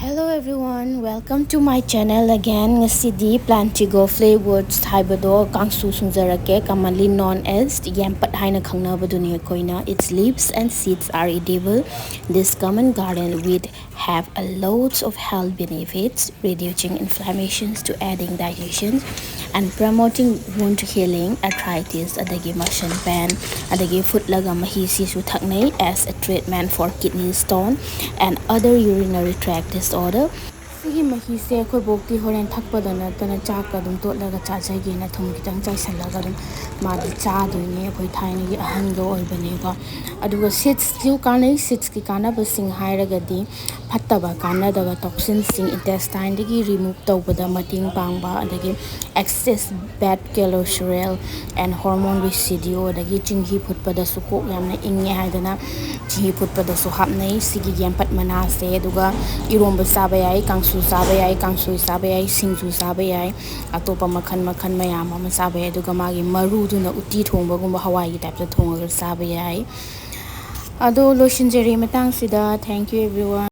Hello everyone, welcome to my channel again. Ngasidi plantago fleawort haibado kangsu sungjarake, commonly known as yempat haina khangnabaduni koina. Its leaves and seeds are edible. This common garden weed have a loads of health benefits, reducing inflammations to aiding digestion and promoting wound healing, arthritis, adagi motion pain, adagi futlaga mahi sisu thaknai as a treatment for kidney stone and other urinary tract disorder. Sigi mahi se khoi bokti horen thakpada na tana chak ka dum totlaga cha jagi na thum kitang chai salaga dum ma di cha doine khoi thaina gi ahan go oibane ba aduga seeds ju kanai seeds ki kana ba sing hairaga di phattaba kana daga toxins sing intestine digi remove tawbada mating pangba adagi excess bad cholesterol and hormone residue adagi chinghi phutpada su kok yamna inge haidana chinghi phutpada su hapnai sigi yempat mana se aduga iromba saba yai kangsu saba yai kangsoi saba yai singju saba yai atopa makhan mayam ama saba yai aduga magi maru duna utti thongba gumba hawai gi type ta thonga saba yai ado lotion jeri matang sida. Thank you everyone.